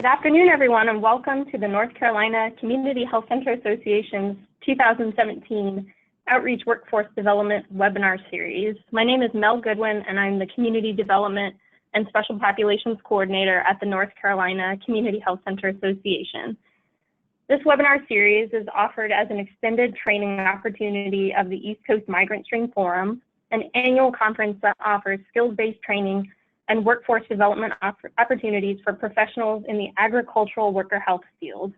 Good afternoon, everyone, and welcome to the North Carolina Community Health Center Association's 2017 Outreach Workforce Development Webinar Series. My name is Mel Goodwin, and I'm the Community Development and Special Populations Coordinator at the North Carolina Community Health Center Association. This webinar series is offered as an extended training opportunity of the East Coast Migrant Stream Forum, an annual conference that offers skills-based training and workforce development opportunities for professionals in the agricultural worker health field.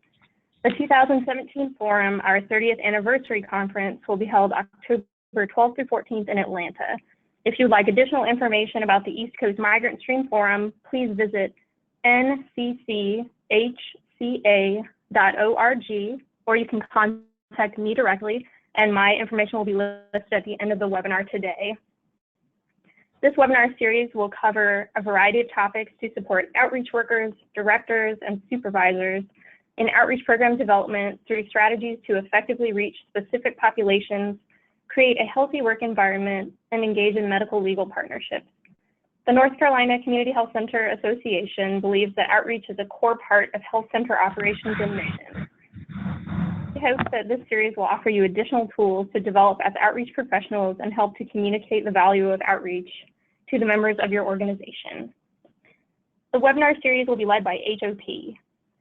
The 2017 Forum, our 30th anniversary conference, will be held October 12th through 14th in Atlanta. If you'd like additional information about the East Coast Migrant Stream Forum, please visit ncchca.org, or you can contact me directly, and my information will be listed at the end of the webinar today. This webinar series will cover a variety of topics to support outreach workers, directors, and supervisors in outreach program development through strategies to effectively reach specific populations, create a healthy work environment, and engage in medical legal partnerships. The North Carolina Community Health Center Association believes that outreach is a core part of health center operations and mission. We hope that this series will offer you additional tools to develop as outreach professionals and help to communicate the value of outreach to the members of your organization. The webinar series will be led by HOP.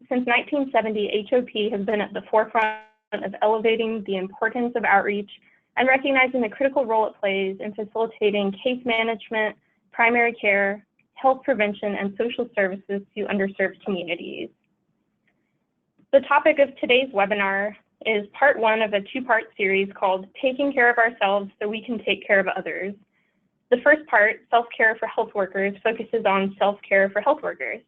Since 1970, HOP has been at the forefront of elevating the importance of outreach and recognizing the critical role it plays in facilitating case management, primary care, health prevention, and social services to underserved communities. The topic of today's webinar is part one of a two-part series called Taking Care of Ourselves So We Can Take Care of Others. The first part, Self-Care for Health Workers, focuses on self-care for health workers.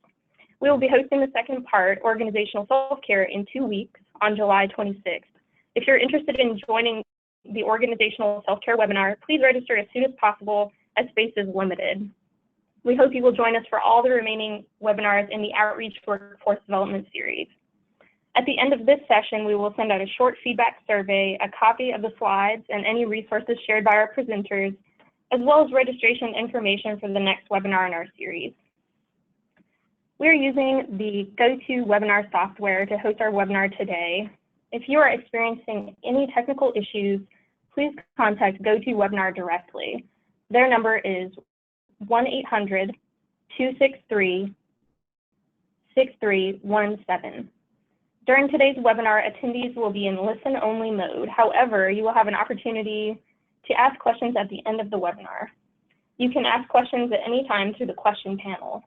We will be hosting the second part, Organizational Self-Care, in 2 weeks on July 26th. If you're interested in joining the Organizational Self-Care webinar, please register as soon as possible as space is limited. We hope you will join us for all the remaining webinars in the Outreach Workforce Development Series. At the end of this session, we will send out a short feedback survey, a copy of the slides, and any resources shared by our presenters, as well as registration information for the next webinar in our series. We're using the GoToWebinar software to host our webinar today. If you are experiencing any technical issues, please contact GoToWebinar directly. Their number is 1-800-263-6317. During today's webinar, attendees will be in listen-only mode. However, you will have an opportunity to ask questions at the end of the webinar. You can ask questions at any time through the question panel.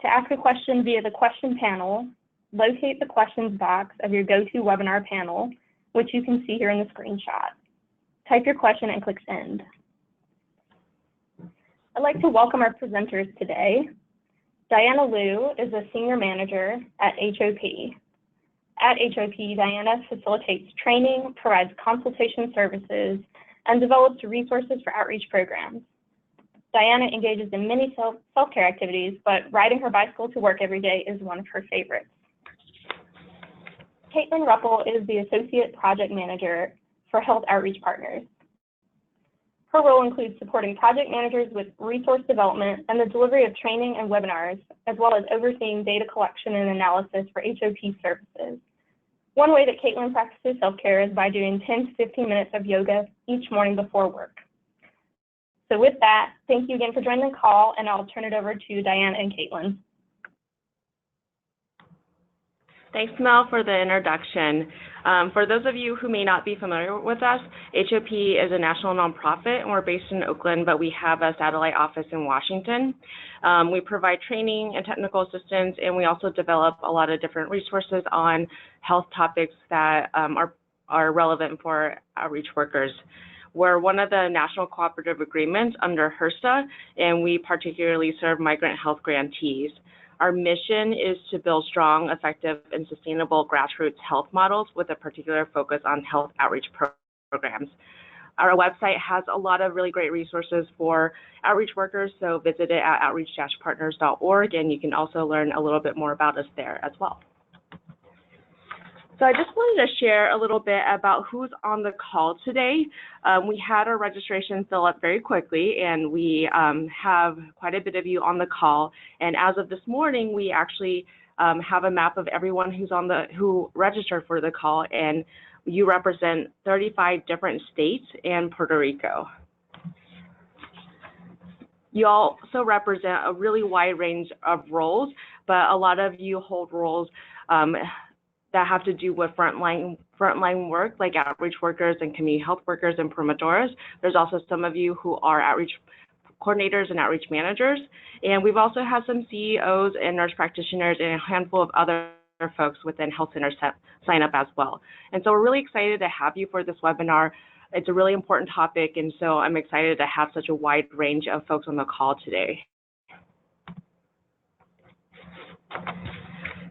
To ask a question via the question panel, locate the questions box of your GoToWebinar panel, which you can see here in the screenshot. Type your question and click send. I'd like to welcome our presenters today. Diana Liu is a senior manager at HOP. At HOP, Diana facilitates training, provides consultation services, and develops resources for outreach programs. Diana engages in many self-care activities, but riding her bicycle to work every day is one of her favorites. Caitlin Ruppel is the Associate Project Manager for Health Outreach Partners. Her role includes supporting project managers with resource development and the delivery of training and webinars, as well as overseeing data collection and analysis for HOP services. One way that Caitlin practices self-care is by doing 10 to 15 minutes of yoga each morning before work. So with that, thank you again for joining the call, and I'll turn it over to Diana and Caitlin. Thanks, Mel, for the introduction. For those of you who may not be familiar with us, HOP is a national nonprofit, and we're based in Oakland, but we have a satellite office in Washington. We provide training and technical assistance, and we also develop a lot of different resources on health topics that are relevant for outreach workers. We're one of the national cooperative agreements under HRSA, and we particularly serve migrant health grantees. Our mission is to build strong, effective, and sustainable grassroots health models with a particular focus on health outreach programs. Our website has a lot of really great resources for outreach workers, so visit it at outreach-partners.org, and you can also learn a little bit more about us there as well. So I just wanted to share a little bit about who's on the call today. We had our registration fill up very quickly, and we have quite a bit of you on the call. And as of this morning, we actually have a map of everyone who registered for the call, and you represent 35 different states and Puerto Rico. You also represent a really wide range of roles, but a lot of you hold roles that have to do with frontline work, like outreach workers and community health workers and promotoras. There's also some of you who are outreach coordinators and outreach managers. And we've also had some CEOs and nurse practitioners and a handful of other folks within health centers sign up as well. And so we're really excited to have you for this webinar. It's a really important topic, and so I'm excited to have such a wide range of folks on the call today.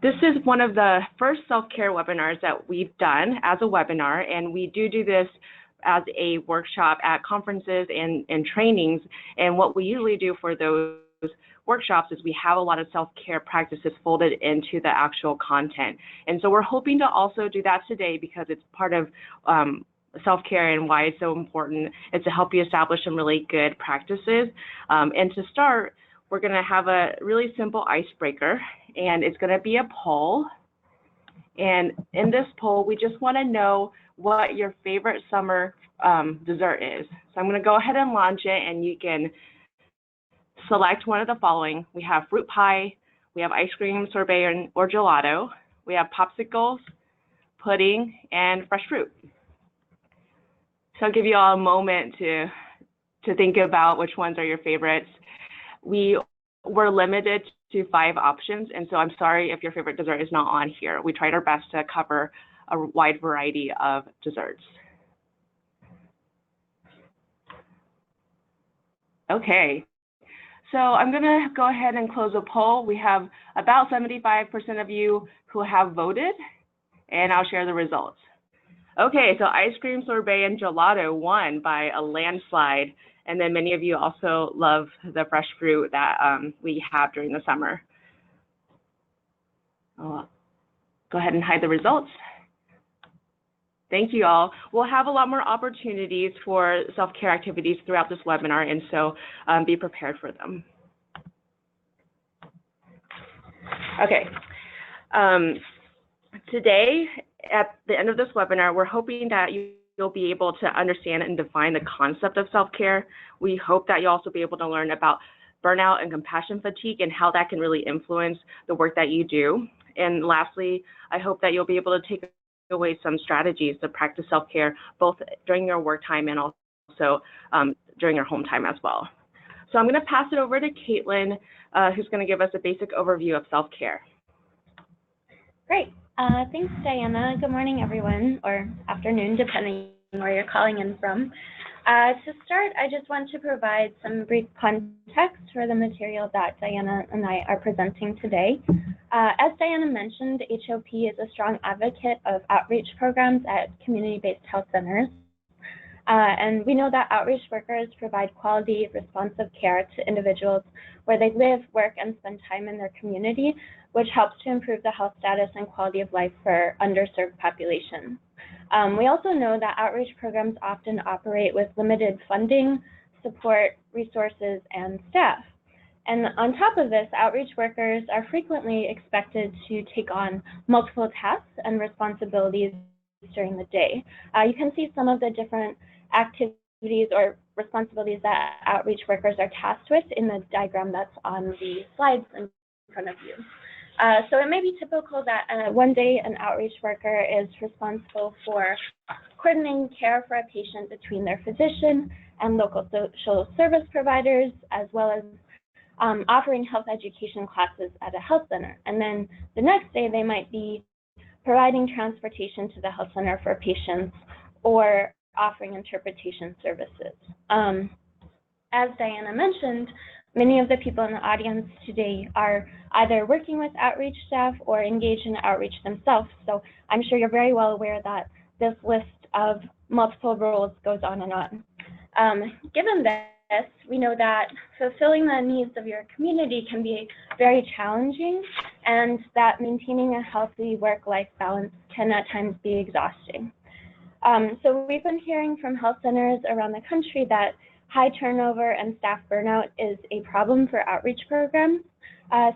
This is one of the first self-care webinars that we've done as a webinar, and we do this as a workshop at conferences and trainings. And what we usually do for those workshops is we have a lot of self-care practices folded into the actual content. And so we're hoping to also do that today because it's part of self-care and why it's so important. It's to help you establish some really good practices. And to start, we're going to have a really simple icebreaker, and it's going to be a poll. And in this poll, we just want to know what your favorite summer dessert is. So I'm going to go ahead and launch it, and you can select one of the following. We have fruit pie, we have ice cream, sorbet, or gelato, we have popsicles, pudding, and fresh fruit. So I'll give you all a moment to think about which ones are your favorites. We were limited to 5 options, and so I'm sorry if your favorite dessert is not on here. We tried our best to cover a wide variety of desserts. Okay, so I'm gonna go ahead and close the poll. We have about 75% of you who have voted, and I'll share the results. Okay, so ice cream, sorbet, and gelato won by a landslide. And then many of you also love the fresh fruit that we have during the summer. I'll go ahead and hide the results. Thank you all. We'll have a lot more opportunities for self-care activities throughout this webinar, and so be prepared for them. Okay. Today, at the end of this webinar, we're hoping that you'll be able to understand and define the concept of self-care. We hope that you'll also be able to learn about burnout and compassion fatigue and how that can really influence the work that you do. And lastly, I hope that you'll be able to take away some strategies to practice self-care both during your work time and also during your home time as well. So I'm going to pass it over to Caitlin, who's going to give us a basic overview of self-care. Great. Thanks, Diana. Good morning, everyone, or afternoon, depending on where you're calling in from. To start, I just want to provide some brief context for the material that Diana and I are presenting today. As Diana mentioned, HOP is a strong advocate of outreach programs at community-based health centers. And we know that outreach workers provide quality, responsive care to individuals where they live, work, and spend time in their community, which helps to improve the health status and quality of life for underserved populations. We also know that outreach programs often operate with limited funding, support, resources, and staff. And on top of this, outreach workers are frequently expected to take on multiple tasks and responsibilities during the day. You can see some of the different activities or responsibilities that outreach workers are tasked with in the diagram that's on the slides in front of you. So it may be typical that one day an outreach worker is responsible for coordinating care for a patient between their physician and local social service providers, as well as offering health education classes at a health center. And then the next day they might be providing transportation to the health center for patients or offering interpretation services. As Diana mentioned, many of the people in the audience today are either working with outreach staff or engaged in outreach themselves. So I'm sure you're very well aware that this list of multiple roles goes on and on. Given we know that fulfilling the needs of your community can be very challenging, and that maintaining a healthy work-life balance can at times be exhausting. So we've been hearing from health centers around the country that high turnover and staff burnout is a problem for outreach programs.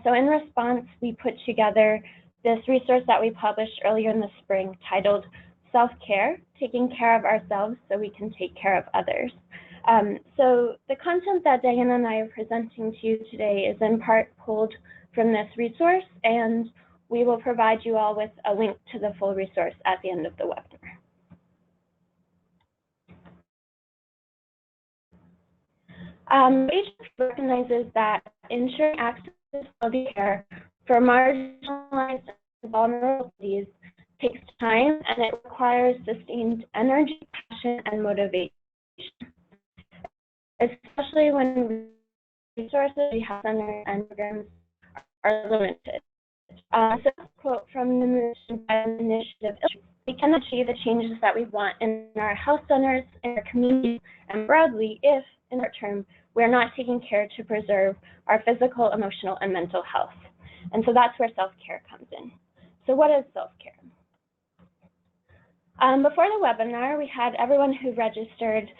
So in response, we put together this resource that we published earlier in the spring titled Self-Care, Taking Care of Ourselves so we can take care of others. So the content that Diana and I are presenting to you today is in part pulled from this resource, and we will provide you all with a link to the full resource at the end of the webinar. HIP recognizes that ensuring access to quality care for marginalized and vulnerabilities takes time, and it requires sustained energy, passion, and motivation, especially when resources, health centers, and programs are limited. So a quote from the Mission Initiative: "We can achieve the changes that we want in our health centers, in our communities, and broadly if, in the short term, we're not taking care to preserve our physical, emotional, and mental health." And so that's where self-care comes in. So what is self-care? Before the webinar, we had everyone who registered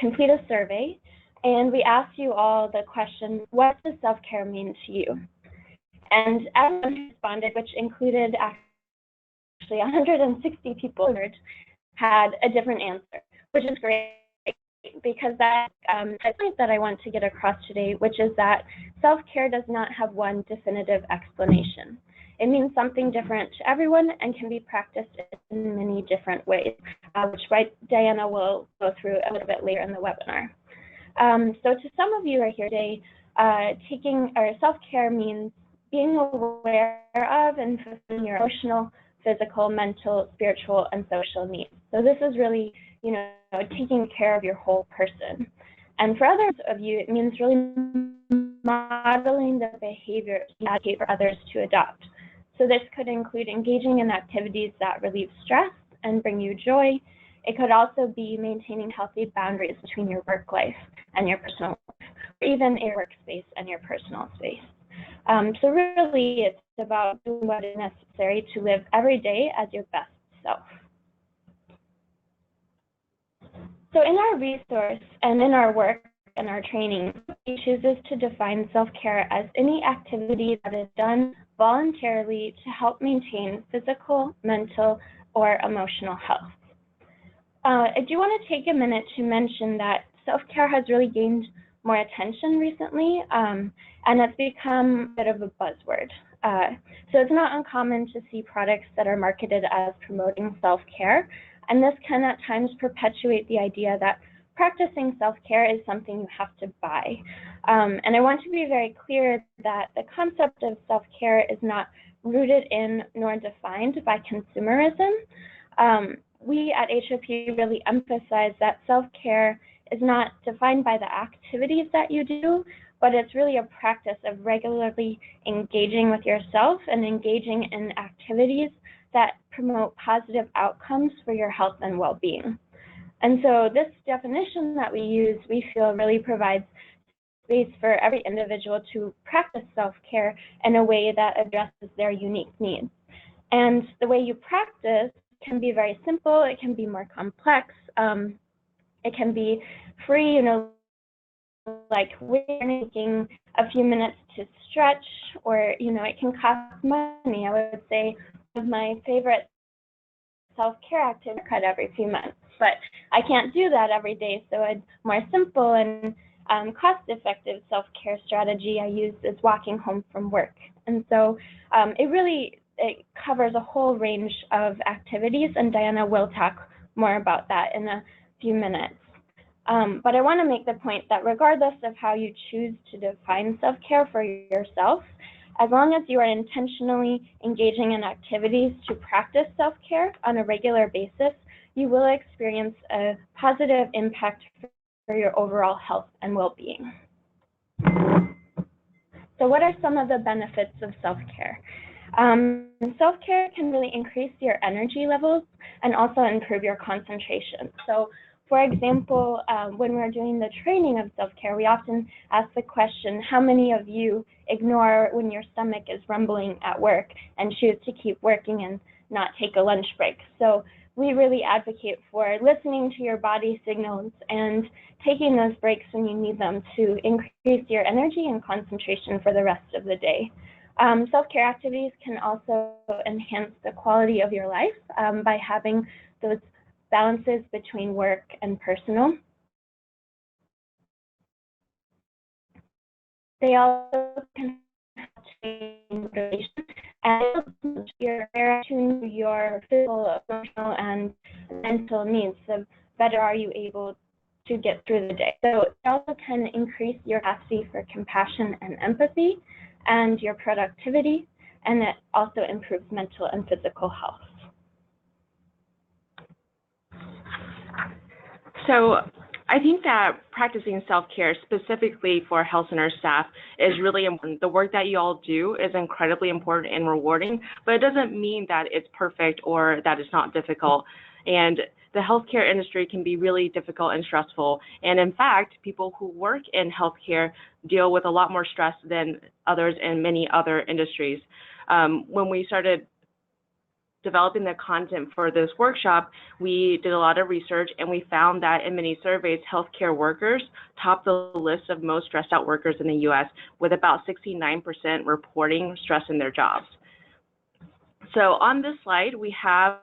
complete a survey, and we asked you all the question, what does self-care mean to you? And everyone responded, which included actually 160 people, had a different answer, which is great, because that's the point that I want to get across today, which is that self-care does not have one definitive explanation. It means something different to everyone and can be practiced in many different ways, which Diana will go through a little bit later in the webinar. So to some of you who are here today, self-care means being aware of and fulfilling your emotional, physical, mental, spiritual, and social needs. So this is really, taking care of your whole person. And for others of you, it means really modeling the behavior you advocate for others to adopt. So this could include engaging in activities that relieve stress and bring you joy. It could also be maintaining healthy boundaries between your work life and your personal life, or even your workspace and your personal space. So really, it's about doing what is necessary to live every day as your best self. So in our resource and in our work and our training, we chooses to define self-care as any activity that is done voluntarily to help maintain physical, mental, or emotional health. I do want to take a minute to mention that self-care has really gained more attention recently, and it's become a bit of a buzzword. So it's not uncommon to see products that are marketed as promoting self-care, and this can at times perpetuate the idea that practicing self-care is something you have to buy. And I want to be very clear that the concept of self-care is not rooted in nor defined by consumerism. We at HOP really emphasize that self-care is not defined by the activities that you do, but it's really a practice of regularly engaging with yourself and engaging in activities that promote positive outcomes for your health and well-being. And so this definition that we use, we feel really provides space for every individual to practice self-care in a way that addresses their unique needs. And the way you practice can be very simple, it can be more complex, it can be free, like we're taking a few minutes to stretch, or, it can cost money. I would say one of my favorite self-care activities cut every few months, but I can't do that every day. So a more simple and cost-effective self-care strategy I use is walking home from work. And so it covers a whole range of activities, and Diana will talk more about that in a few minutes. But I want to make the point that regardless of how you choose to define self-care for yourself, as long as you are intentionally engaging in activities to practice self-care on a regular basis, you will experience a positive impact for your overall health and well-being. So what are some of the benefits of self-care? Self-care can really increase your energy levels and also improve your concentration. So For example, when we're doing the training of self-care, we often ask the question, how many of you ignore when your stomach is rumbling at work and choose to keep working and not take a lunch break? So we really advocate for listening to your body signals and taking those breaks when you need them to increase your energy and concentration for the rest of the day. Self-care activities can also enhance the quality of your life by having those balances between work and personal. They also can change motivation and you're to your physical, emotional, and mental needs. The better are you able to get through the day. So it also can increase your capacity for compassion and empathy and your productivity, and it also improves mental and physical health. So I think that practicing self-care specifically for health center staff is really important. The work that you all do is incredibly important and rewarding, but it doesn't mean that it's perfect or that it's not difficult. And the healthcare industry can be really difficult and stressful. And in fact, people who work in healthcare deal with a lot more stress than others in many other industries. When we started developing the content for this workshop, we did a lot of research and we found that in many surveys, healthcare workers top the list of most stressed out workers in the US, with about 69% reporting stress in their jobs. So on this slide, we have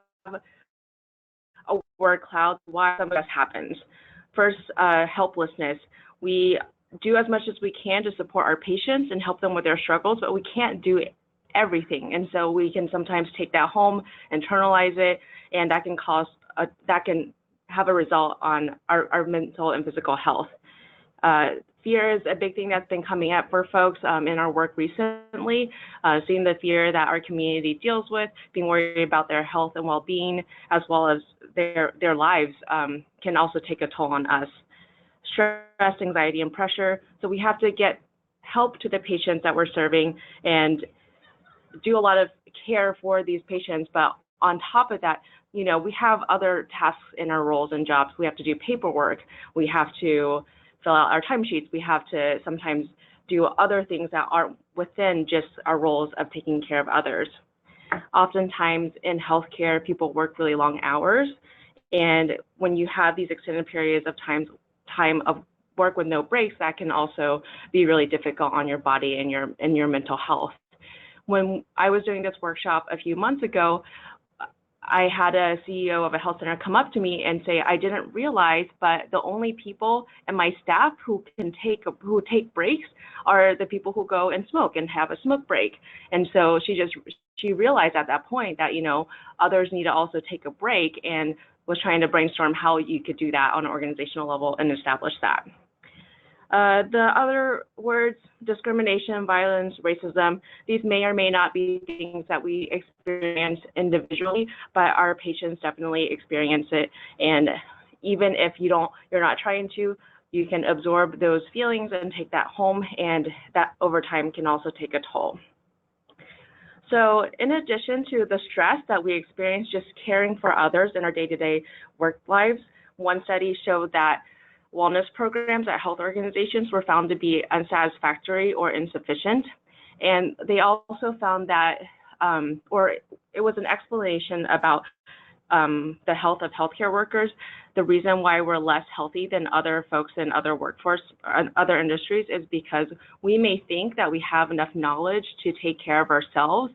a word cloud, why some of this happens. First, helplessness. We do as much as we can to support our patients and help them with their struggles, but we can't do everything, and so we can sometimes take that home, internalize it, and that can have a result on our mental and physical health. Fear is a big thing that's been coming up for folks in our work recently, seeing the fear that our community deals with, being worried about their health and well-being, as well as their lives, can also take a toll on us. Stress, anxiety, and pressure. So we have to get help to the patients that we're serving and do a lot of care for these patients, but on top of that, we have other tasks in our roles and jobs. We have to do paperwork. We have to fill out our timesheets. We have to sometimes do other things that aren't within just our roles of taking care of others. Oftentimes in healthcare, people work really long hours, and when you have these extended periods of time of work with no breaks, that can also be really difficult on your body and your mental health. When I was doing this workshop a few months ago, I had a CEO of a health center come up to me and say, I didn't realize, but the only people in my staff who take breaks are the people who go and smoke and have a smoke break. And so she realized at that point that, others need to also take a break, and was trying to brainstorm how you could do that on an organizational level and establish that. The other words, discrimination, violence, racism, these may or may not be things that we experience individually, but our patients definitely experience it. And even if you're not trying to, you can absorb those feelings and take that home, and that over time can also take a toll. So in addition to the stress that we experience just caring for others in our day-to-day work lives, one study showed that wellness programs at health organizations were found to be unsatisfactory or insufficient. And they also found that, or it was an explanation about the health of healthcare workers. The reason why we're less healthy than other folks in other workforce and other industries is because we may think that we have enough knowledge to take care of ourselves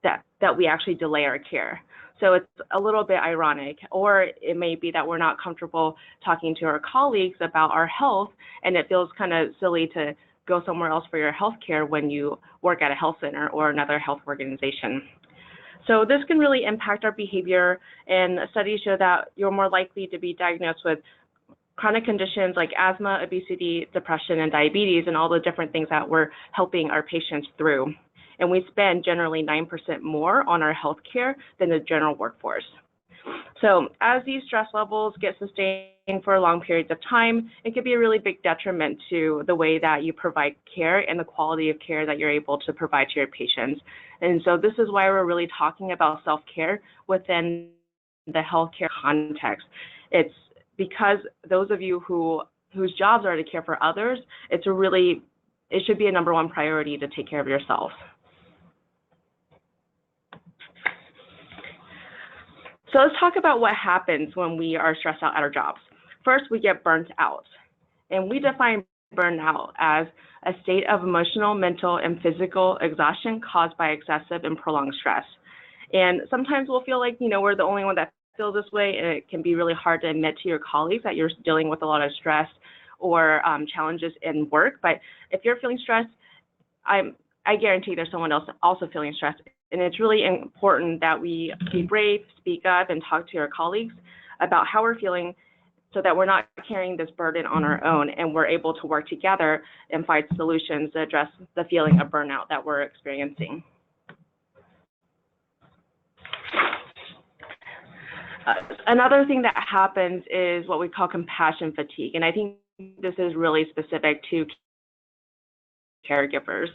that we actually delay our care. So it's a little bit ironic, or it may be that we're not comfortable talking to our colleagues about our health, and it feels kind of silly to go somewhere else for your health care when you work at a health center or another health organization. So this can really impact our behavior, and studies show that you're more likely to be diagnosed with chronic conditions like asthma, obesity, depression, and diabetes, and all the different things that we're helping our patients through. And we spend generally 9% more on our health care than the general workforce. So as these stress levels get sustained for long periods of time, it could be a really big detriment to the way that you provide care and the quality of care that you're able to provide to your patients. And so this is why we're really talking about self-care within the healthcare context. It's because those of you whose jobs are to care for others, it should be a #1 priority to take care of yourself. So let's talk about what happens when we are stressed out at our jobs. First, we get burnt out. And we define burnout as a state of emotional, mental, and physical exhaustion caused by excessive and prolonged stress. And sometimes we'll feel like, we're the only one that feels this way, and it can be really hard to admit to your colleagues that you're dealing with a lot of stress or challenges in work. But if you're feeling stressed, I guarantee there's someone else also feeling stressed. And it's really important that we be brave, speak up, and talk to our colleagues about how we're feeling so that we're not carrying this burden on our own, and we're able to work together and find solutions to address the feeling of burnout that we're experiencing. Another thing that happens is what we call compassion fatigue, and I think this is really specific to caregivers.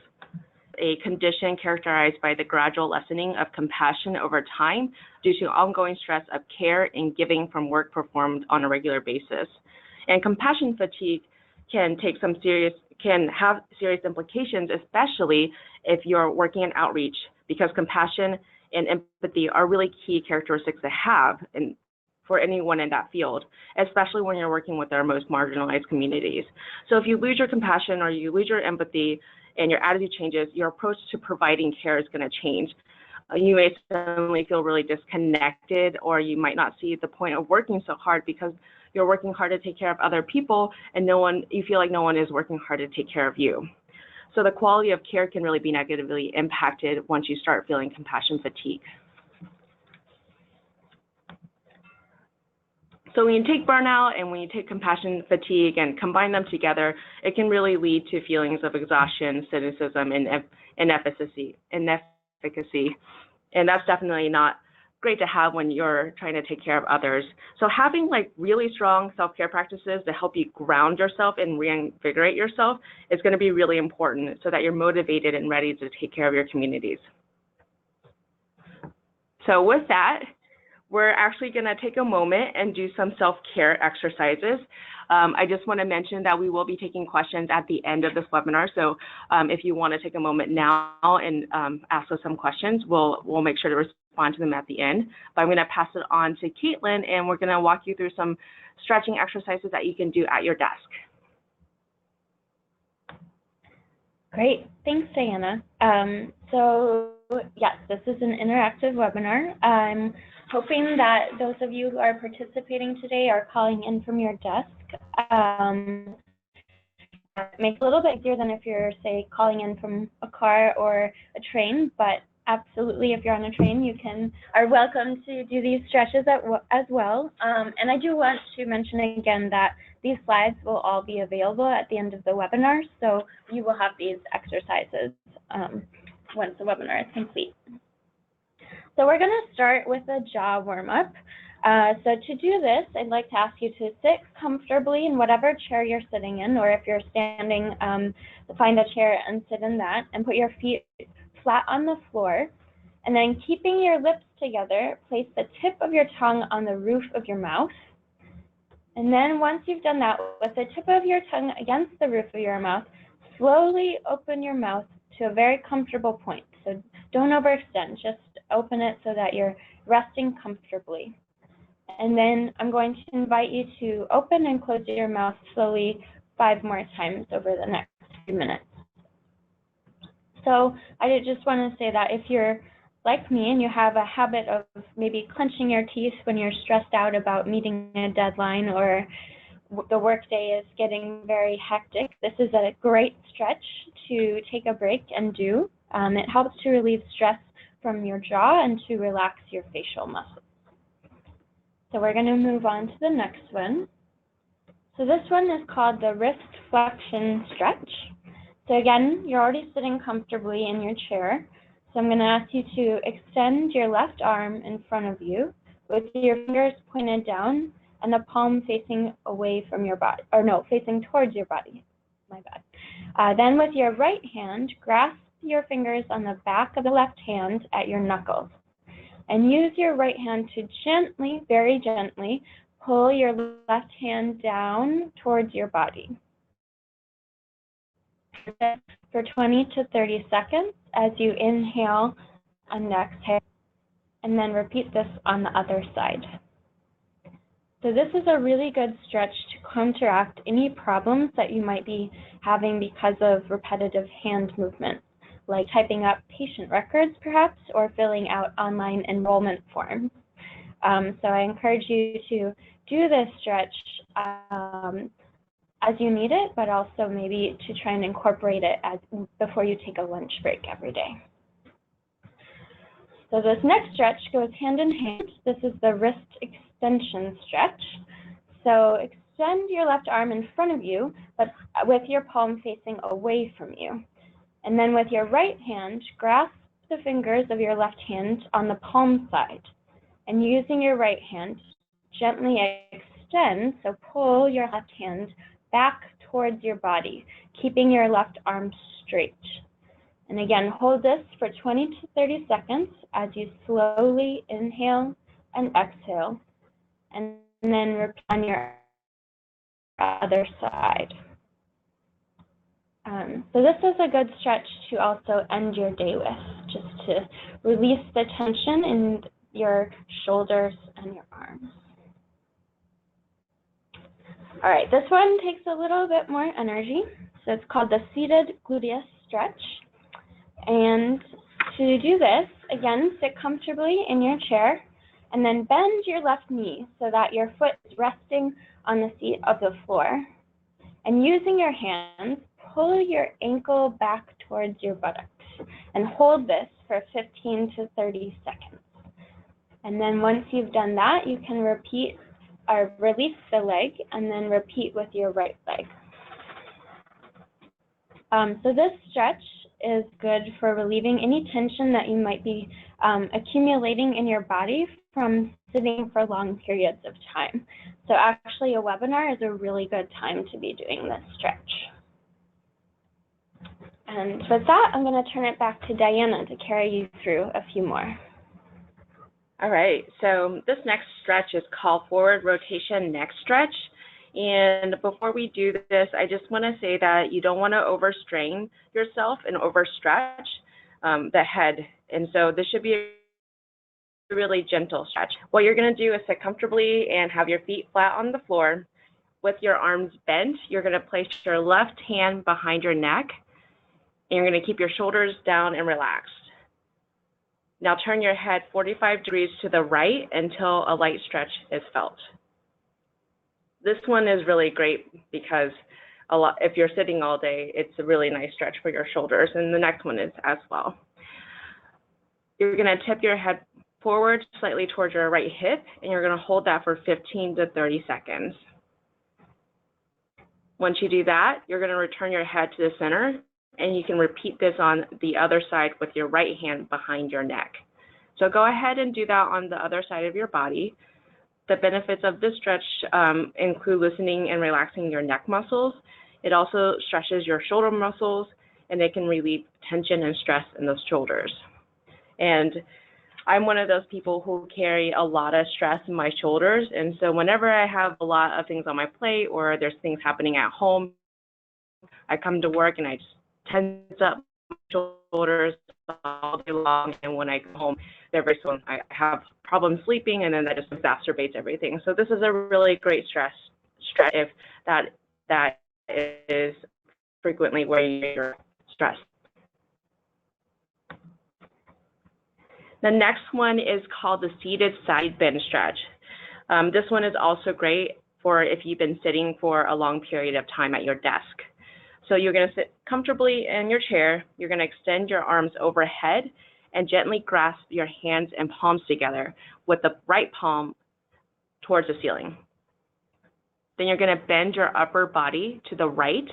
A condition characterized by the gradual lessening of compassion over time due to ongoing stress of care and giving from work performed on a regular basis. And compassion fatigue can have serious implications, especially if you're working in outreach, because compassion and empathy are really key characteristics to have for anyone in that field, especially when you're working with our most marginalized communities. So if you lose your compassion or you lose your empathy, and your attitude changes, your approach to providing care is going to change. You may suddenly feel really disconnected, or you might not see the point of working so hard because you're working hard to take care of other people, and you feel like no one is working hard to take care of you. So the quality of care can really be negatively impacted once you start feeling compassion fatigue. So when you take burnout and when you take compassion fatigue and combine them together, it can really lead to feelings of exhaustion, cynicism, and inefficacy. And that's definitely not great to have when you're trying to take care of others. So having really strong self-care practices to help you ground yourself and reinvigorate yourself is going to be really important so that you're motivated and ready to take care of your communities. So with that, we're actually going to take a moment and do some self-care exercises. I just want to mention that we will be taking questions at the end of this webinar. So if you want to take a moment now and ask us some questions, we'll make sure to respond to them at the end. But I'm going to pass it on to Caitlin, and we're going to walk you through some stretching exercises that you can do at your desk. Great, thanks, Diana. So yes, this is an interactive webinar. I'm hoping that those of you who are participating today are calling in from your desk. It makes it a little bit easier than if you're, say, calling in from a car or a train, but absolutely, if you're on a train, you are welcome to do these stretches as well. And I do want to mention again that these slides will all be available at the end of the webinar, so you will have these exercises once the webinar is complete. So we're going to start with a jaw warm-up. So to do this, I'd like to ask you to sit comfortably in whatever chair you're sitting in, or if you're standing, find a chair and sit in that, and put your feet flat on the floor. And then keeping your lips together, place the tip of your tongue on the roof of your mouth. And then once you've done that, with the tip of your tongue against the roof of your mouth, slowly open your mouth to a very comfortable point. So don't overextend, just open it so that you're resting comfortably. And then I'm going to invite you to open and close your mouth slowly 5 more times over the next few minutes. So I just want to say that if you're like me and you have a habit of maybe clenching your teeth when you're stressed out about meeting a deadline, or the workday is getting very hectic, this is a great stretch to take a break and do. It helps to relieve stress from your jaw and to relax your facial muscles. So we're going to move on to the next one. So this one is called the wrist flexion stretch. So again, you're already sitting comfortably in your chair. So I'm going to ask you to extend your left arm in front of you with your fingers pointed down and the palm facing away from your body, or no, facing towards your body. My bad. Then with your right hand, grasp your fingers on the back of the left hand at your knuckles. And use your right hand to gently, very gently, pull your left hand down towards your body for 20 to 30 seconds as you inhale and exhale, and then repeat this on the other side. So this is a really good stretch to counteract any problems that you might be having because of repetitive hand movement, like typing up patient records perhaps, or filling out online enrollment forms. So I encourage you to do this stretch as you need it, but also maybe to try and incorporate it before you take a lunch break every day. So this next stretch goes hand in hand. This is the wrist extension stretch. So extend your left arm in front of you, but with your palm facing away from you. And then with your right hand, grasp the fingers of your left hand on the palm side. And using your right hand, gently extend, so pull your left hand back towards your body, keeping your left arm straight. And again, hold this for 20 to 30 seconds as you slowly inhale and exhale, and then repeat on your other side. So this is a good stretch to also end your day with, just to release the tension in your shoulders and your arms. All right, this one takes a little bit more energy. So it's called the seated gluteus stretch. And to do this, again, sit comfortably in your chair and then bend your left knee so that your foot is resting on the seat of the floor. And using your hands, pull your ankle back towards your buttocks and hold this for 15 to 30 seconds. And then once you've done that, you can repeat or release the leg and then repeat with your right leg. So this stretch is good for relieving any tension that you might be accumulating in your body from sitting for long periods of time. So actually a webinar is a really good time to be doing this stretch. And with that, I'm going to turn it back to Diana to carry you through a few more. All right, so this next stretch is called forward rotation neck stretch. And before we do this, I just want to say that you don't want to overstrain yourself and overstretch the head. And so this should be a really gentle stretch. What you're going to do is sit comfortably and have your feet flat on the floor. With your arms bent, you're going to place your left hand behind your neck, and you're going to keep your shoulders down and relaxed. Now turn your head 45 degrees to the right until a light stretch is felt. This one is really great because if you're sitting all day, it's a really nice stretch for your shoulders, and the next one is as well. You're going to tip your head forward slightly towards your right hip, and you're going to hold that for 15 to 30 seconds. Once you do that, you're going to return your head to the center, and you can repeat this on the other side with your right hand behind your neck. So go ahead and do that on the other side of your body. The benefits of this stretch include loosening and relaxing your neck muscles. It also stretches your shoulder muscles, and it can relieve tension and stress in those shoulders. And I'm one of those people who carry a lot of stress in my shoulders, and so whenever I have a lot of things on my plate or there's things happening at home, I come to work and I just tense up my shoulders all day long, and when I go home, they're very sore. I have problems sleeping, and then that just exacerbates everything. So this is a really great stretch if that is frequently where you're stressed. The next one is called the seated side bend stretch. This one is also great for if you've been sitting for a long period of time at your desk. So you're going to sit comfortably in your chair. You're going to extend your arms overhead and gently grasp your hands and palms together with the right palm towards the ceiling. Then you're going to bend your upper body to the right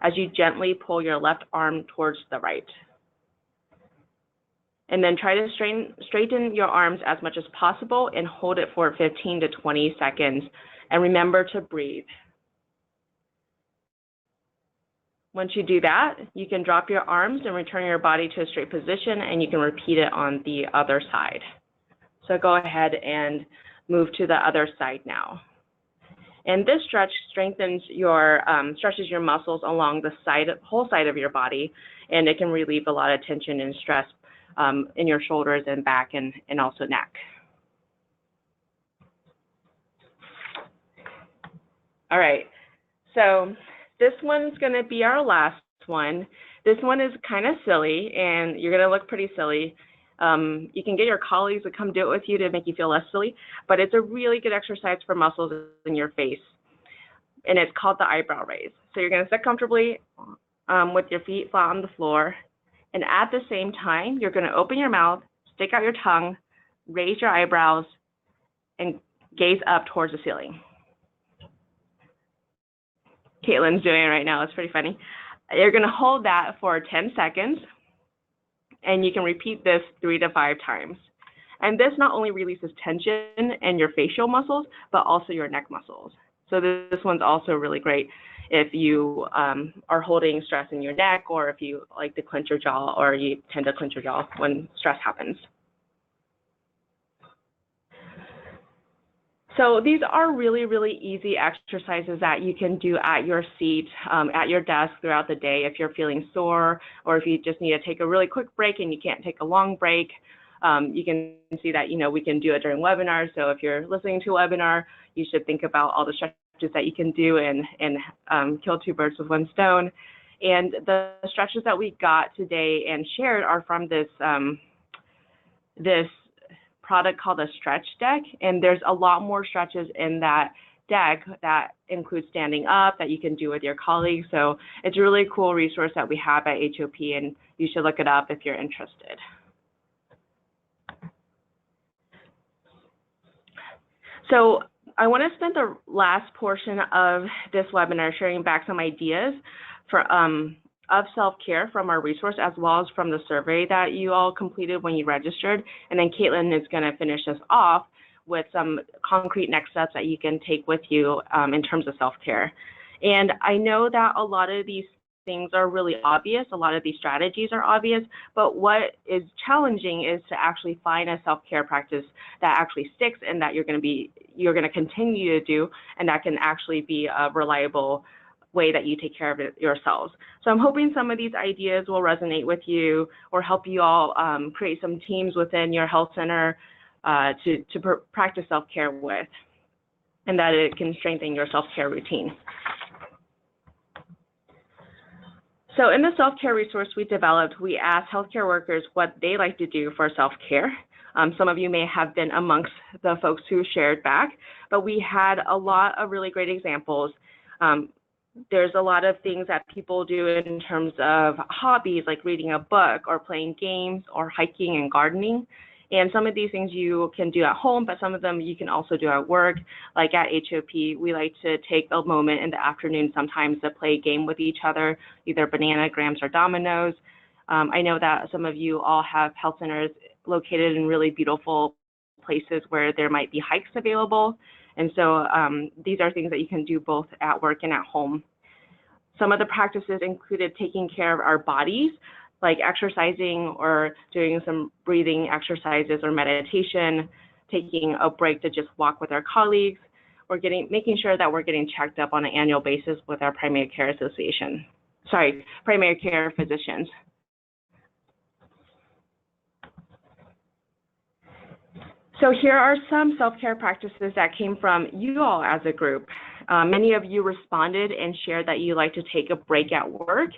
as you gently pull your left arm towards the right. And then try to straighten your arms as much as possible and hold it for 15 to 20 seconds. And remember to breathe. Once you do that, you can drop your arms and return your body to a straight position, and you can repeat it on the other side. So go ahead and move to the other side now. And this stretch strengthens stretches your muscles along the whole side of your body, and it can relieve a lot of tension and stress in your shoulders and back and also neck. All right, so this one's gonna be our last one. This one is kind of silly, and you're gonna look pretty silly. You can get your colleagues to come do it with you to make you feel less silly, but it's a really good exercise for muscles in your face, and it's called the eyebrow raise. So you're gonna sit comfortably with your feet flat on the floor, and at the same time, you're gonna open your mouth, stick out your tongue, raise your eyebrows, and gaze up towards the ceiling. Caitlin's doing it right now, it's pretty funny. You're gonna hold that for 10 seconds, and you can repeat this 3 to 5 times. And this not only releases tension in your facial muscles, but also your neck muscles. So this one's also really great if you are holding stress in your neck, or if you like to clench your jaw, or you tend to clench your jaw when stress happens. So these are really, really easy exercises that you can do at your seat, at your desk throughout the day if you're feeling sore, or if you just need to take a really quick break and you can't take a long break. You can see that, we can do it during webinars. So if you're listening to a webinar, you should think about all the stretches that you can do and kill 2 birds with 1 stone. And the stretches that we got today and shared are from this, this product called a stretch deck, and there's a lot more stretches in that deck that include standing up that you can do with your colleagues. So it's a really cool resource that we have at HOP, and you should look it up if you're interested. So I want to spend the last portion of this webinar sharing back some ideas for of self-care from our resource, as well as from the survey that you all completed when you registered. And then Caitlin is going to finish us off with some concrete next steps that you can take with you in terms of self-care. And I know that a lot of these things are really obvious, a lot of these strategies are obvious, but what is challenging is to actually find a self-care practice that actually sticks and that you're going to continue to do, and that can actually be a reliable way that you take care of it yourselves. So I'm hoping some of these ideas will resonate with you or help you all create some teams within your health center to practice self-care with, and that it can strengthen your self-care routine. So in the self-care resource we developed, we asked healthcare workers what they like to do for self-care. Some of you may have been amongst the folks who shared back, but we had a lot of really great examples. There's a lot of things that people do in terms of hobbies, like reading a book or playing games or hiking and gardening. And some of these things you can do at home, but some of them you can also do at work. Like at HOP, we like to take a moment in the afternoon sometimes to play a game with each other, either banana, grams, or dominoes. I know that some of you all have health centers located in really beautiful places where there might be hikes available. And so these are things that you can do both at work and at home. Some of the practices included taking care of our bodies, like exercising or doing some breathing exercises or meditation, taking a break to just walk with our colleagues, or making sure that we're getting checked up on an annual basis with our primary care physicians. So here are some self-care practices that came from you all as a group. Many of you responded and shared that you like to take a break at work,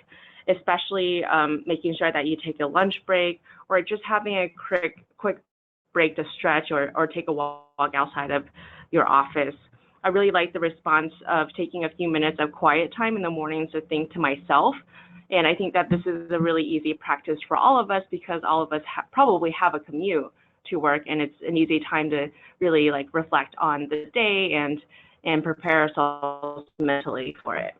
especially making sure that you take a lunch break, or just having a quick break to stretch or take a walk outside of your office. I really like the response of taking a few minutes of quiet time in the mornings to think to myself. And I think that this is a really easy practice for all of us, because all of us probably have a commute to work, and it's an easy time to really reflect on the day and prepare ourselves mentally for it.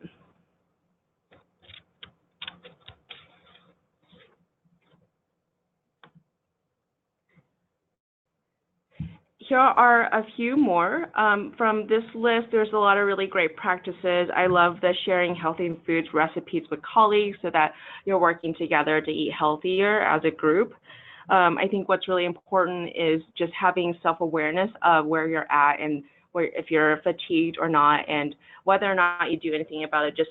Here are a few more. From this list, there's a lot of really great practices. I love the sharing healthy foods recipes with colleagues so that you're working together to eat healthier as a group. I think what's really important is just having self-awareness of where you're at and where if you're fatigued or not, and whether or not you do anything about it, just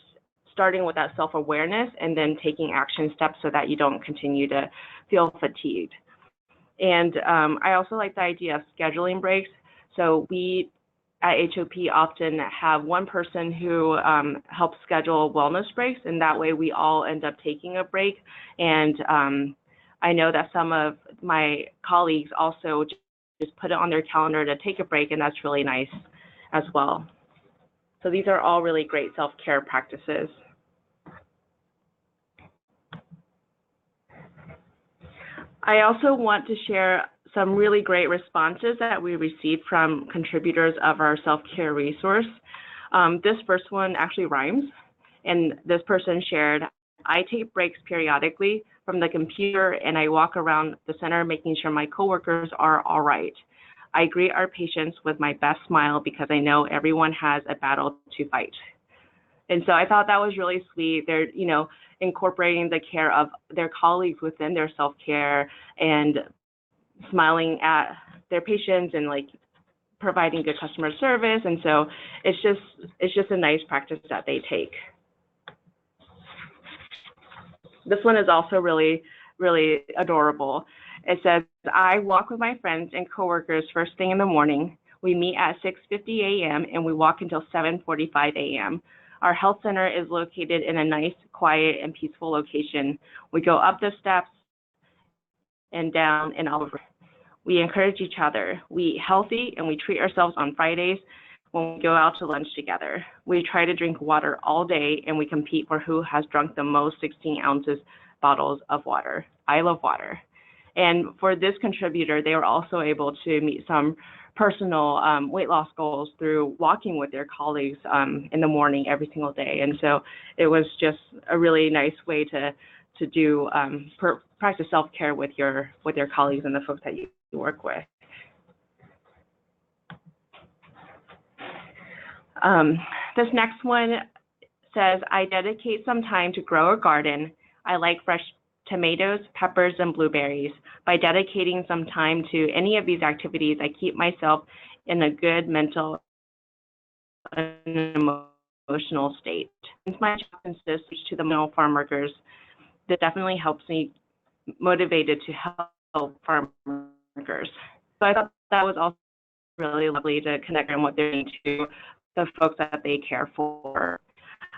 starting with that self-awareness and then taking action steps so that you don't continue to feel fatigued. And I also like the idea of scheduling breaks. So we at HOP often have one person who helps schedule wellness breaks, and that way we all end up taking a break. And I know that some of my colleagues also just put it on their calendar to take a break, and that's really nice as well. So these are all really great self-care practices. I also want to share some really great responses that we received from contributors of our self-care resource. This first one actually rhymes, and this person shared, I take breaks periodically from the computer and I walk around the center making sure my coworkers are all right. I greet our patients with my best smile because I know everyone has a battle to fight. And so I thought that was really sweet. They're, incorporating the care of their colleagues within their self-care and smiling at their patients and like providing good customer service. And so it's just a nice practice that they take. This one is also really, really adorable. It says, I walk with my friends and coworkers first thing in the morning. We meet at 6:50 a.m. and we walk until 7:45 a.m. Our health center is located in a nice, quiet, and peaceful location. We go up the steps and down and over. We encourage each other. We eat healthy and we treat ourselves on Fridays when we go out to lunch together. We try to drink water all day and we compete for who has drunk the most 16 ounces bottles of water. I love water. And for this contributor, they were also able to meet some personal weight loss goals through walking with their colleagues in the morning every single day. And so it was just a really nice way to do practice self-care with your colleagues and the folks that you work with. This next one says, I dedicate some time to grow a garden. I like fresh tomatoes, peppers, and blueberries. By dedicating some time to any of these activities, I keep myself in a good mental and emotional state. Since my job consists to the middle farm workers, this definitely helps me motivated to help farm workers. So I thought that was also really lovely to connect on what they're doing to the folks that they care for.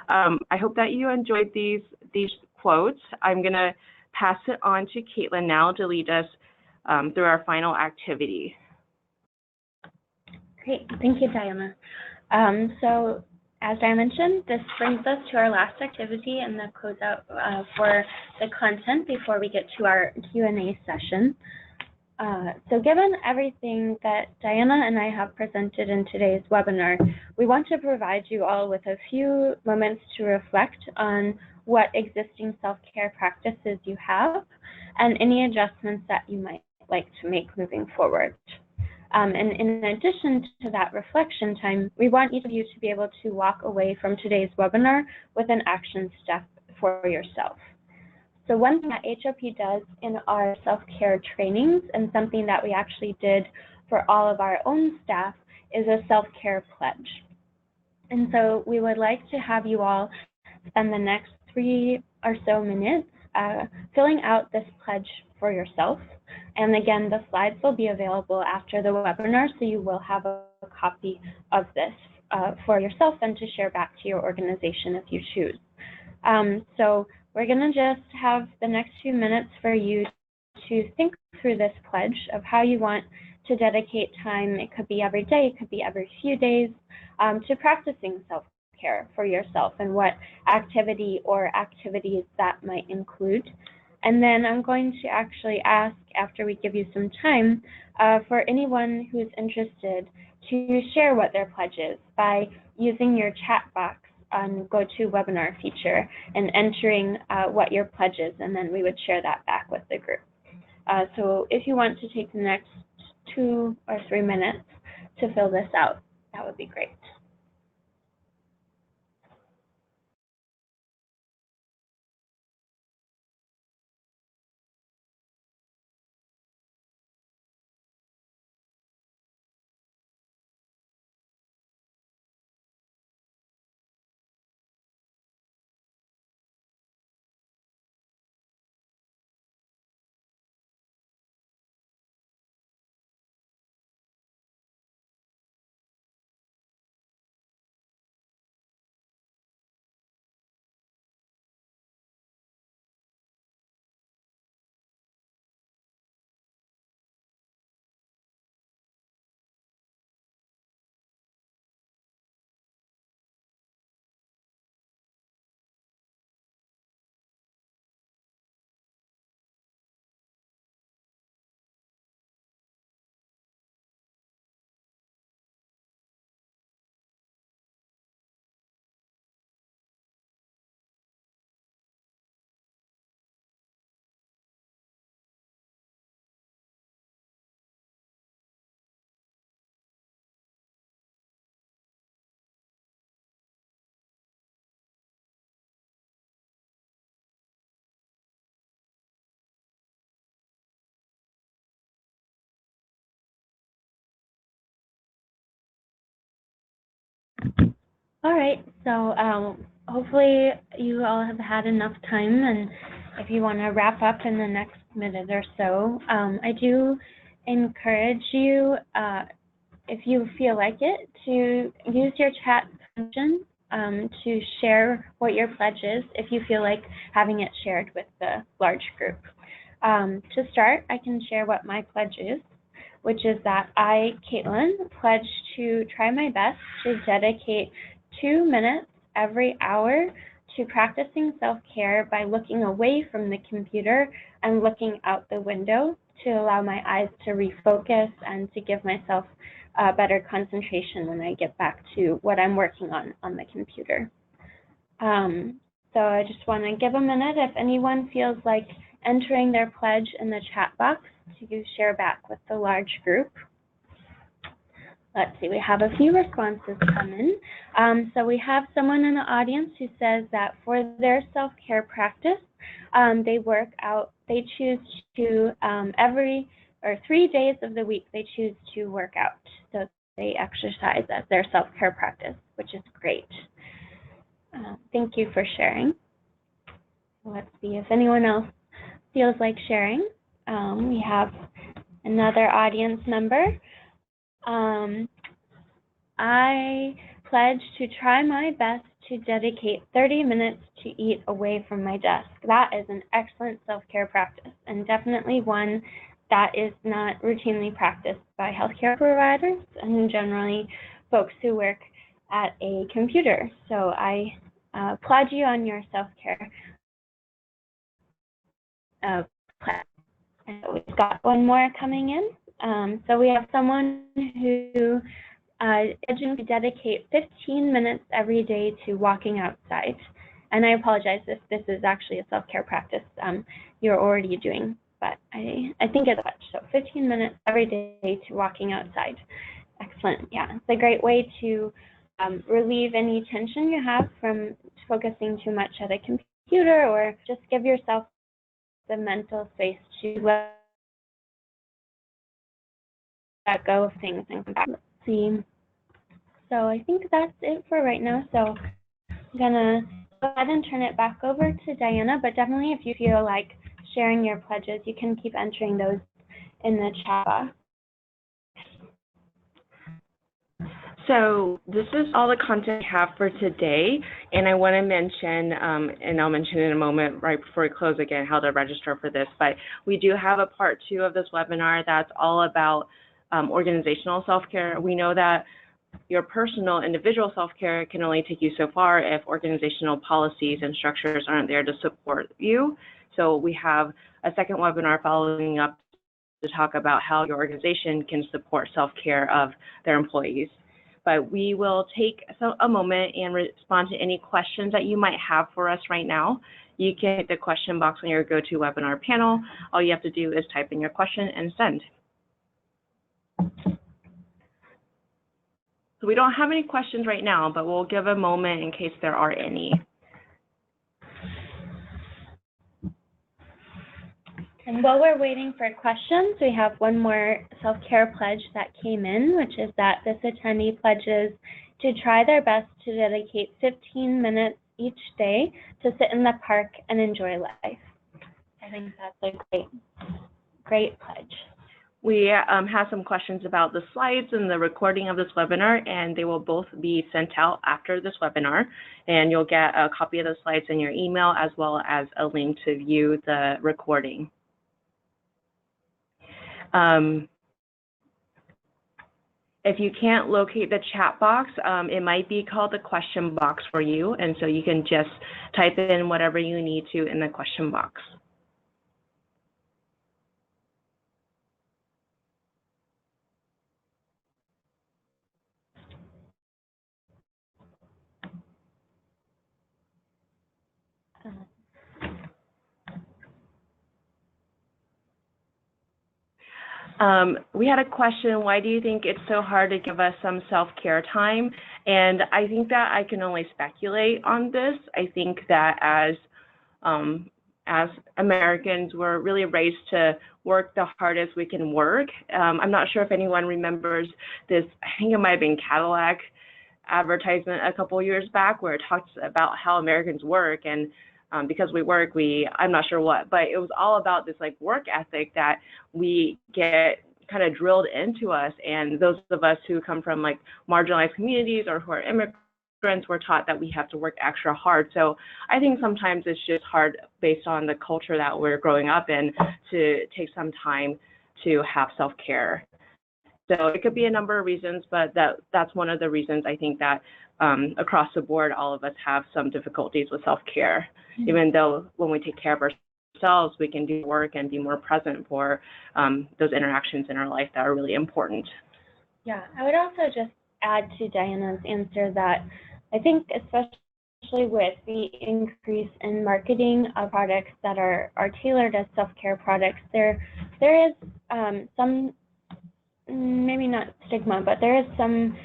I hope that you enjoyed these quotes. I'm gonna pass it on to Caitlin now to lead us through our final activity. Great, thank you, Diana. So as I mentioned, this brings us to our last activity and the closeout for the content before we get to our Q&A session. So given everything that Diana and I have presented in today's webinar, we want to provide you all with a few moments to reflect on what existing self-care practices you have and any adjustments that you might like to make moving forward. And in addition to that reflection time, we want each of you to be able to walk away from today's webinar with an action step for yourself. So one thing that HOP does in our self-care trainings, and something that we actually did for all of our own staff, is a self-care pledge. And so we would like to have you all spend the next 3 or so minutes filling out this pledge for yourself. And again, the slides will be available after the webinar, so you will have a copy of this for yourself and to share back to your organization if you choose. So we're going to just have the next few minutes for you to think through this pledge of how you want to dedicate time. It could be every day, it could be every few days, to practicing self-care for yourself and what activity or activities that might include. And then I'm going to actually ask, after we give you some time, for anyone who's interested to share what their pledge is by using your chat box on GoToWebinar feature and entering what your pledge is, and then we would share that back with the group. So if you want to take the next 2 or 3 minutes to fill this out, that would be great. All right, so hopefully you all have had enough time, and if you want to wrap up in the next minute or so, I do encourage you, if you feel like it, to use your chat function to share what your pledge is if you feel like having it shared with the large group. To start, I can share what my pledge is, which is that I, Caitlin, pledge to try my best to dedicate 2 minutes every hour to practicing self-care by looking away from the computer and looking out the window to allow my eyes to refocus and to give myself better concentration when I get back to what I'm working on the computer. So I just want to give a minute if anyone feels like entering their pledge in the chat box to share back with the large group. Let's see, we have a few responses come in. So we have someone in the audience who says that for their self-care practice, they choose to 3 days of the week they choose to work out. So they exercise as their self-care practice, which is great. Thank you for sharing. Let's see if anyone else feels like sharing. We have another audience member. I pledge to try my best to dedicate 30 minutes to eat away from my desk. That is an excellent self-care practice, and definitely one that is not routinely practiced by healthcare providers and generally folks who work at a computer. So I applaud you on your self-care plan. We've got one more coming in. So we have someone who pledging to dedicate 15 minutes every day to walking outside. And I apologize if this is actually a self-care practice you're already doing, but I think it's much. So 15 minutes every day to walking outside. Excellent. Yeah, it's a great way to relieve any tension you have from focusing too much at a computer, or just give yourself the mental space to let go of things and come back. Let's see. So I think that's it for right now. So I'm gonna go ahead and turn it back over to Diana, but definitely if you feel like sharing your pledges, you can keep entering those in the chat box. So this is all the content I have for today, and I want to mention, and I'll mention in a moment right before we close again how to register for this, but we do have a part 2 of this webinar that's all about organizational self-care. We know that your personal individual self-care can only take you so far if organizational policies and structures aren't there to support you. So we have a second webinar following up to talk about how your organization can support self-care of their employees. But we will take a moment and respond to any questions that you might have for us right now. You can hit the question box on your GoToWebinar panel. All you have to do is type in your question and send. So we don't have any questions right now, but we'll give a moment in case there are any. And while we're waiting for questions, we have one more self-care pledge that came in, which is that this attendee pledges to try their best to dedicate 15 minutes each day to sit in the park and enjoy life. I think that's a great pledge. We have some questions about the slides and the recording of this webinar, and they will both be sent out after this webinar. And you'll get a copy of the slides in your email, as well as a link to view the recording. If you can't locate the chat box, it might be called the question box for you, and so you can just type in whatever you need to in the question box. We had a question, why do you think it's so hard to give us some self-care time? And I think that I can only speculate on this. I think that as Americans, we're really raised to work the hardest we can work. I'm not sure if anyone remembers this, I think it might have been Cadillac advertisement a couple years back where it talks about how Americans work, and because we work, I'm not sure what, but it was all about this like work ethic that we get kind of drilled into us. And those of us who come from like marginalized communities or who are immigrants were taught that we have to work extra hard. So I think sometimes it's just hard based on the culture that we're growing up in to take some time to have self-care. So it could be a number of reasons, but that's one of the reasons I think that across the board, all of us have some difficulties with self-care, even though when we take care of ourselves, we can do work and be more present for those interactions in our life that are really important. Yeah, I would also just add to Diana's answer that I think especially with the increase in marketing of products that are tailored as self-care products, there is some, maybe not stigma, but there is some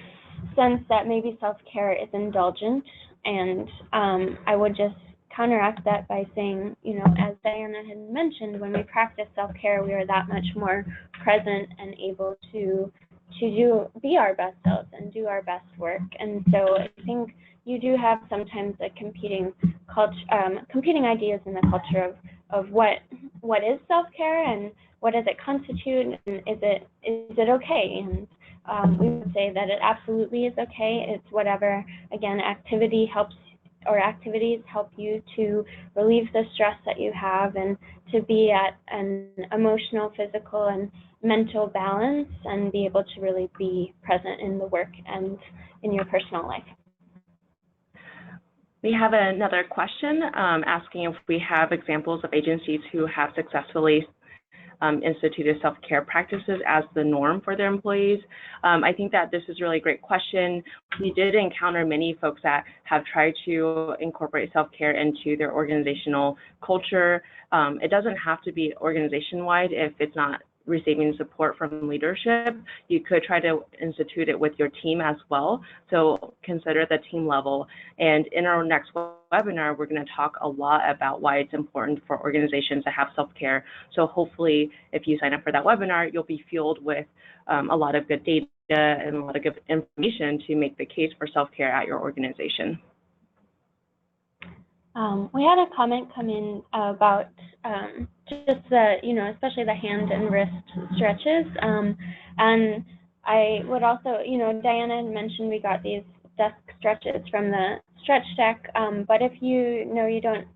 sense that maybe self-care is indulgent, and I would just counteract that by saying, you know, as Diana had mentioned, when we practice self-care, we are that much more present and able to be our best selves and do our best work. And so I think you do have sometimes a competing ideas in the culture of what is self-care and what does it constitute, and is it okay? And we would say that it absolutely is okay. It's whatever, again, activities help you to relieve the stress that you have and to be at an emotional, physical, and mental balance and be able to really be present in the work and in your personal life. We have another question asking if we have examples of agencies who have successfully instituted self-care practices as the norm for their employees. I think that this is a really great question. We did encounter many folks that have tried to incorporate self-care into their organizational culture. It doesn't have to be organization-wide if it's not receiving support from leadership. You could try to institute it with your team as well. So consider the team level. And in our next webinar, we're going to talk a lot about why it's important for organizations to have self-care. So hopefully, if you sign up for that webinar, you'll be fueled with a lot of good data and a lot of good information to make the case for self-care at your organization. We had a comment come in about just the, especially the hand and wrist stretches. And I would also, Diana had mentioned we got these desk stretches from the stretch deck. But if you don't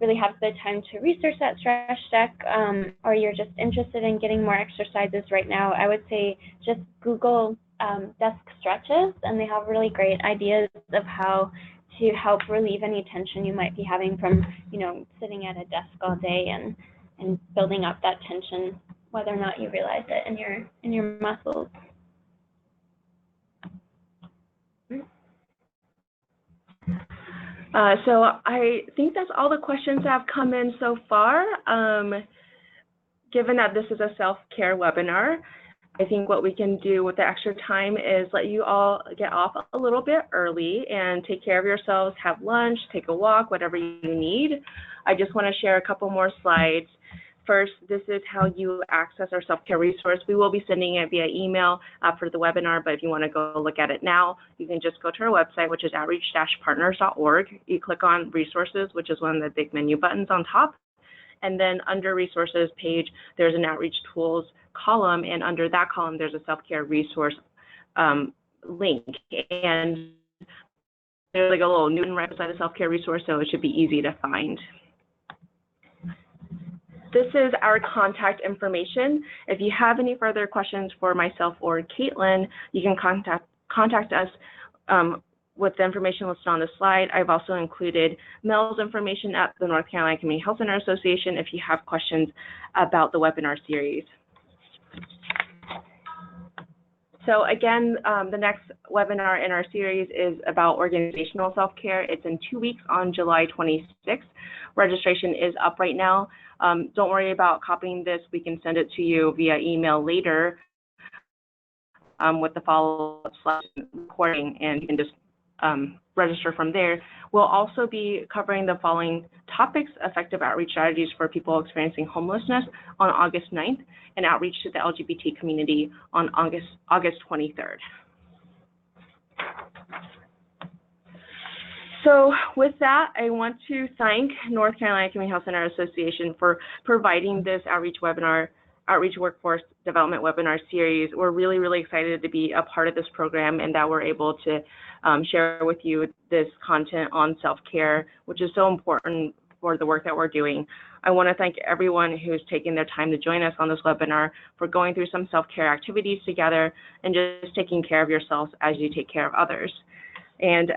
really have the time to research that stretch deck, or you're just interested in getting more exercises right now, I would say just Google desk stretches, and they have really great ideas of how to help relieve any tension you might be having from, sitting at a desk all day and building up that tension, whether or not you realize it in your muscles. So I think that's all the questions that have come in so far. Given that this is a self-care webinar, I think what we can do with the extra time is let you all get off a little bit early and take care of yourselves, have lunch, take a walk, whatever you need. I just want to share a couple more slides. First, this is how you access our self-care resource. We will be sending it via email after the webinar, but if you want to go look at it now, you can just go to our website, which is outreach-partners.org. You click on resources, which is one of the big menu buttons on top. And then under resources page, there's an outreach tools column, and under that column, there's a self-care resource link. And there's like a little Newton right beside the self-care resource, so it should be easy to find. This is our contact information. If you have any further questions for myself or Caitlin, you can contact us with the information listed on the slide. I've also included Mel's information at the North Carolina Community Health Center Association if you have questions about the webinar series. So again, the next webinar in our series is about organizational self-care. It's in 2 weeks on July 26th. Registration is up right now. Don't worry about copying this. We can send it to you via email later with the follow-up recording, and you can just register from there. We'll also be covering the following topics: effective outreach strategies for people experiencing homelessness on August 9th, and outreach to the LGBT community on August 23rd. So with that, I want to thank North Carolina Community Health Center Association for providing this outreach workforce development webinar series. We're really, really excited to be a part of this program and that we're able to share with you this content on self-care, which is so important for the work that we're doing. I want to thank everyone who's taken their time to join us on this webinar for going through some self-care activities together and just taking care of yourselves as you take care of others. And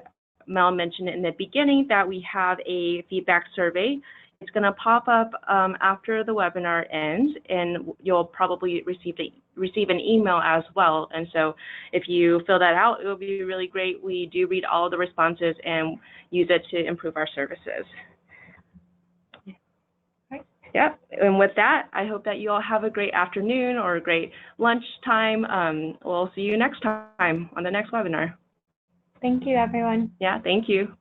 Mel mentioned in the beginning that we have a feedback survey. It's going to pop up after the webinar ends, and you'll probably receive an email as well. And so if you fill that out, it will be really great. We do read all the responses and use it to improve our services. Yep, and with that, I hope that you all have a great afternoon or a great lunchtime. We'll see you next time on the next webinar. Thank you, everyone. Yeah, thank you.